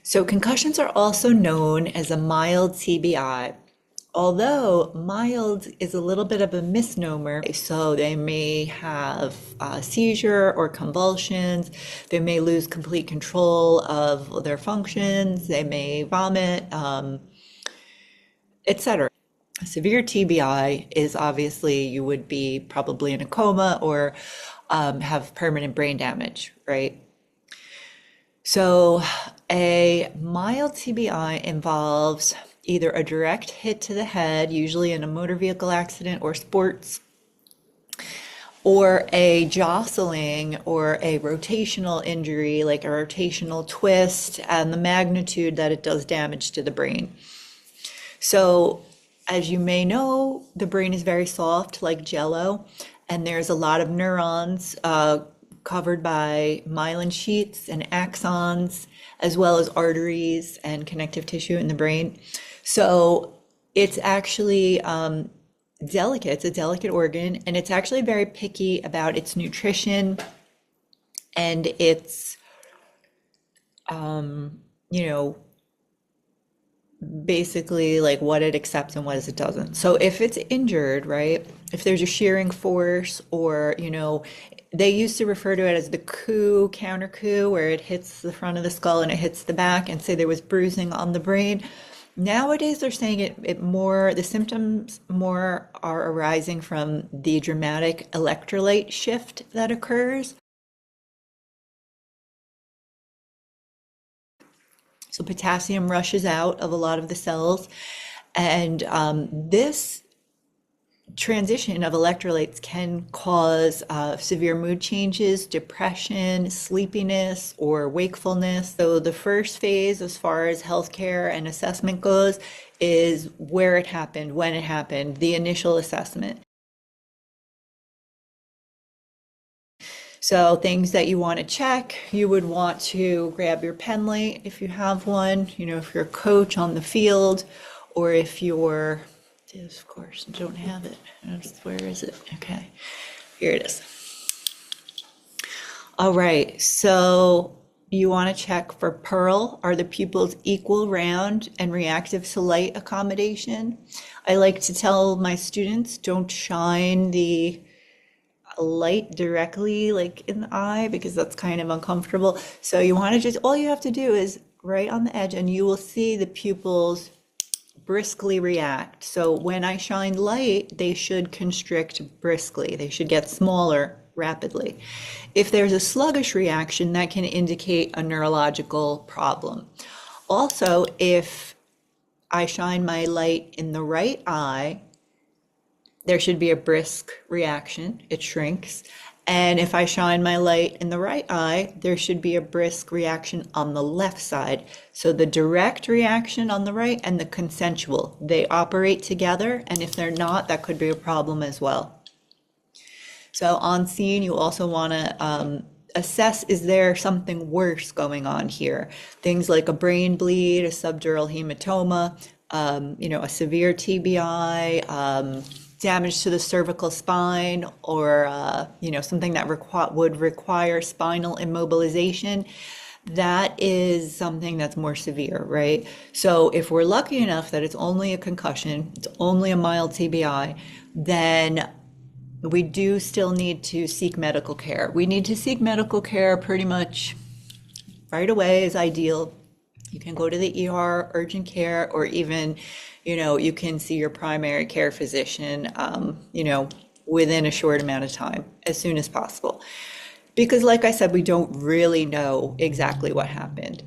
So concussions are also known as a mild TBI, although mild is a little bit of a misnomer. So they may have a seizure or convulsions. They may lose complete control of their functions. They may vomit, etc. Severe TBI is obviously you would be probably in a coma or have permanent brain damage, right? So a mild TBI involves either a direct hit to the head, usually in a motor vehicle accident or sports, or a jostling or a rotational injury, like a rotational twist, and the magnitude that it does damage to the brain. So, as you may know, the brain is very soft, like jello, and there's a lot of neurons covered by myelin sheaths and axons, as well as arteries and connective tissue in the brain. So it's actually delicate. It's a delicate organ, and it's actually very picky about its nutrition and its, you know, basically like what it accepts and what it doesn't. So if it's injured, right, if there's a shearing force or, they used to refer to it as the coup, counter coup, where it hits the front of the skull and it hits the back and say there was bruising on the brain. Nowadays, they're saying it more, the symptoms more are arising from the dramatic electrolyte shift that occurs. So potassium rushes out of a lot of the cells, and this transition of electrolytes can cause severe mood changes, depression, sleepiness, or wakefulness. So the first phase, as far as healthcare and assessment goes, is where it happened, when it happened, the initial assessment. So things that you want to check, you would want to grab your pen light if you have one, if you're a coach on the field, or if you're, of course, don't have it. Where is it? Okay, here it is. All right, so you want to check for pearl. Are the pupils equal, round, and reactive to light accommodation? I like to tell my students, don't shine the light directly like in the eye because that's kind of uncomfortable. So you want to just, all you have to do is right on the edge and you will see the pupils briskly react. So when I shine light, they should constrict briskly. They should get smaller rapidly. If there's a sluggish reaction, that can indicate a neurological problem. Also, if I shine my light in the right eye, there should be a brisk reaction. It shrinks. And if I shine my light in the right eye, there should be a brisk reaction on the left side. So the direct reaction on the right and the consensual, they operate together. And if they're not, that could be a problem as well. So on scene, you also want to assess, is there something worse going on here? Things like a brain bleed, a subdural hematoma, a severe TBI, damage to the cervical spine, or something that would require spinal immobilization. That is something that's more severe, right? So if we're lucky enough that it's only a concussion, it's only a mild TBI, then we do still need to seek medical care. We need to seek medical care pretty much right away is ideal. You can go to the ER, urgent care, or even, you can see your primary care physician, within a short amount of time, as soon as possible. Because like I said, we don't really know exactly what happened.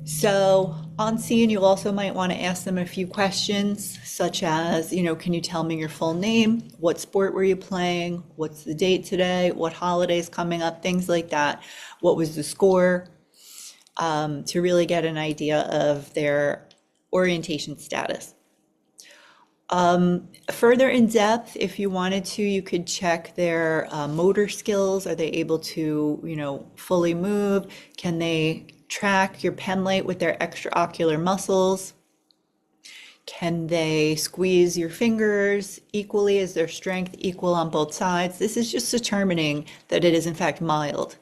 So on scene, you also might want to ask them a few questions, such as, can you tell me your full name? What sport were you playing? What's the date today? What holiday's coming up? Things like that. What was the score? To really get an idea of their orientation status. Further in depth, if you wanted to, you could check their motor skills. Are they able to, fully move? Can they track your pen light with their extraocular muscles? Can they squeeze your fingers equally? Is their strength equal on both sides? This is just determining that it is in fact mild.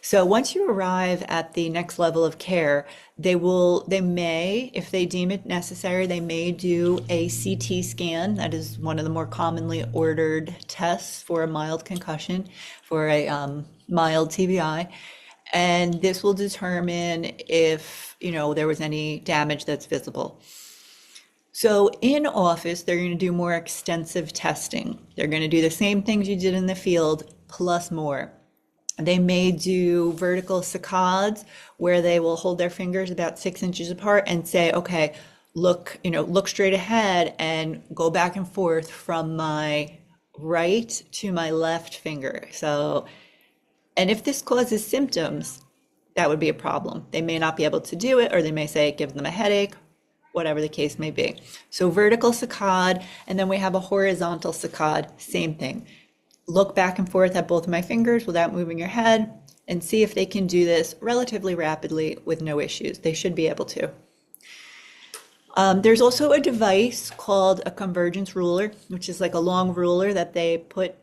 So once you arrive at the next level of care, they may, if they deem it necessary, they may do a CT scan. That is one of the more commonly ordered tests for a mild concussion, for a mild TBI. And this will determine if, there was any damage that's visible. So in office, they're going to do more extensive testing. They're going to do the same things you did in the field, plus more. They may do vertical saccades where they will hold their fingers about 6 inches apart and say, okay, look straight ahead and go back and forth from my right to my left finger. So, and if this causes symptoms, that would be a problem. They may not be able to do it, or they may say it gives them a headache, whatever the case may be. So vertical saccade, and then we have a horizontal saccade, same thing. Look back and forth at both of my fingers without moving your head and see if they can do this relatively rapidly with no issues. They should be able to. There's also a device called a convergence ruler, which is like a long ruler that they put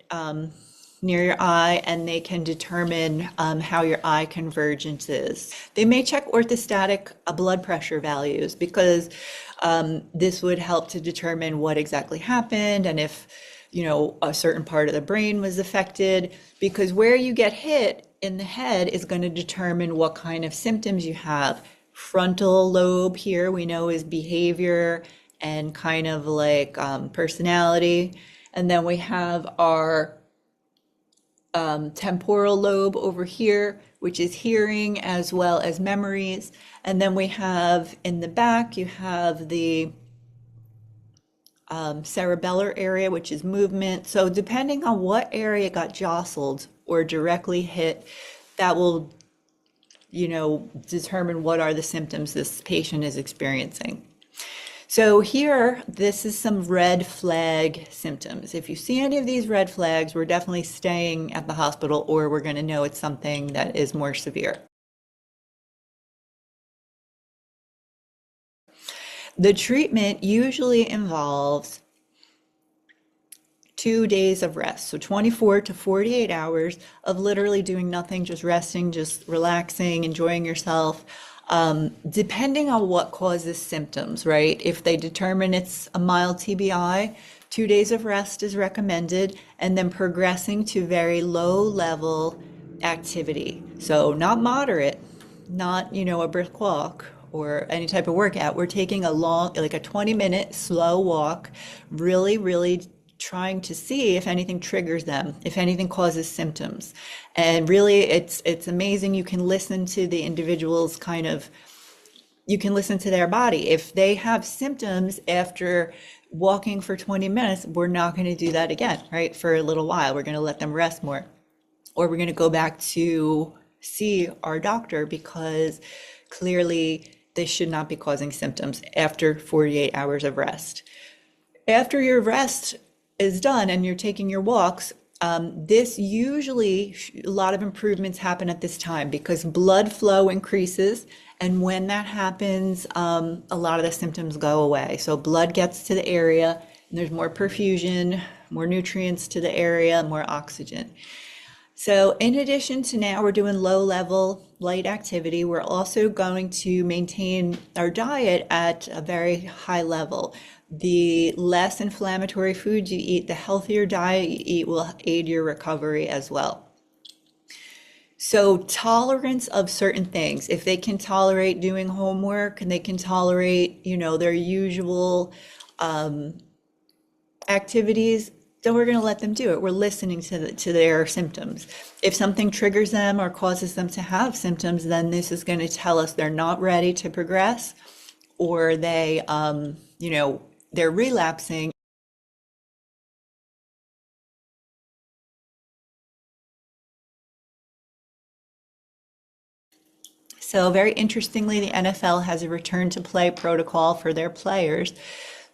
near your eye, and they can determine how your eye convergence is. They may check orthostatic blood pressure values because this would help to determine what exactly happened and if a certain part of the brain was affected, because where you get hit in the head is going to determine what kind of symptoms you have. Frontal lobe here we know is behavior and kind of like personality. And then we have our temporal lobe over here, which is hearing as well as memories. And then we have in the back, you have the cerebellar area, which is movement. So depending on what area got jostled or directly hit, that will, determine what are the symptoms this patient is experiencing. So here, this is some red flag symptoms. If you see any of these red flags, we're definitely staying at the hospital, or we're going to know it's something that is more severe. The treatment usually involves 2 days of rest. So 24 to 48 hours of literally doing nothing, just resting, just relaxing, enjoying yourself, depending on what causes symptoms, right? If they determine it's a mild TBI, 2 days of rest is recommended, and then progressing to very low level activity. So not moderate, not, a brisk walk or any type of workout. We're taking a long, like a 20-minute slow walk, really trying to see if anything triggers them, if anything causes symptoms. And really, it's amazing. You can listen to the individual's you can listen to their body. If they have symptoms after walking for 20 minutes, we're not going to do that again, right? For a little while, we're going to let them rest more. Or we're going to go back to see our doctor, because clearly they should not be causing symptoms after 48 hours of rest. After your rest is done and you're taking your walks, this usually, a lot of improvements happen at this time because blood flow increases. And when that happens, a lot of the symptoms go away. So blood gets to the area and there's more perfusion, more nutrients to the area, more oxygen. So in addition to now we're doing low level light activity, we're also going to maintain our diet at a very high level. The less inflammatory foods you eat, the healthier diet you eat will aid your recovery as well. So tolerance of certain things, if they can tolerate doing homework and they can tolerate, their usual activities, then we're going to let them do it. We're listening to their symptoms. If something triggers them or causes them to have symptoms, then this is going to tell us they're not ready to progress, or they're relapsing. So very interestingly, the NFL has a return to play protocol for their players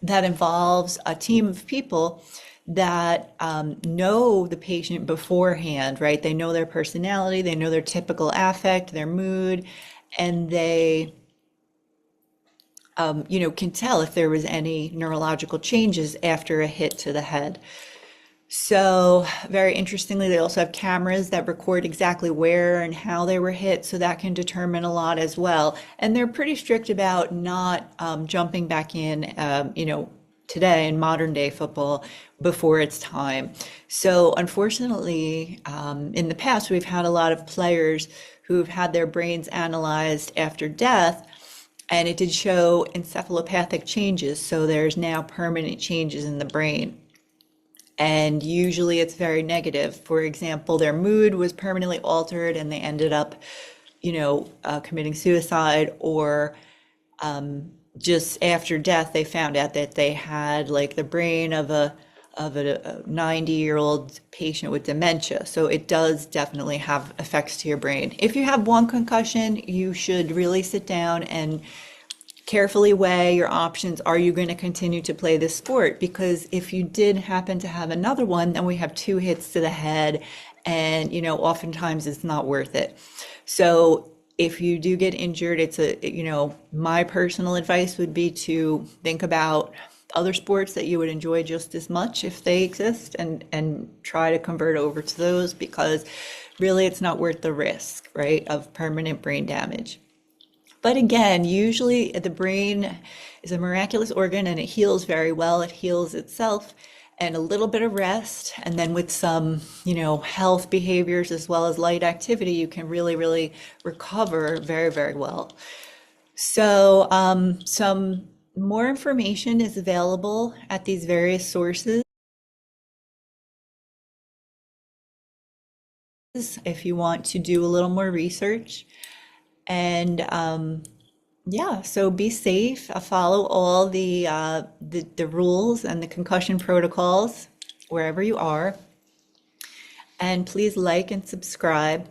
that involves a team of people that know the patient beforehand, right? They know their personality, they know their typical affect, their mood, and they can tell if there was any neurological changes after a hit to the head. So, very interestingly, they also have cameras that record exactly where and how they were hit, so that can determine a lot as well. And they're pretty strict about not jumping back in, today in modern day football before it's time. So, unfortunately, in the past, we've had a lot of players who've had their brains analyzed after death, and it did show encephalopathic changes. So, there's now permanent changes in the brain. And usually it's very negative. For example, their mood was permanently altered and they ended up, committing suicide, or just after death, they found out that they had like the brain of a 90-year-old patient with dementia. So it does definitely have effects to your brain. If you have one concussion, you should really sit down and carefully weigh your options. Are you going to continue to play this sport? Because if you did happen to have another one, then we have two hits to the head, and oftentimes it's not worth it. So if you do get injured, my personal advice would be to think about other sports that you would enjoy just as much if they exist, and try to convert over to those, because really it's not worth the risk, right, of permanent brain damage. But again, usually the brain is a miraculous organ and it heals very well. It heals itself, and a little bit of rest, and then with some, health behaviors as well as light activity, you can really, really recover very, very well. So, some more information is available at these various sources if you want to do a little more research. And yeah, so be safe. Follow all the rules and the concussion protocols wherever you are. And please like and subscribe.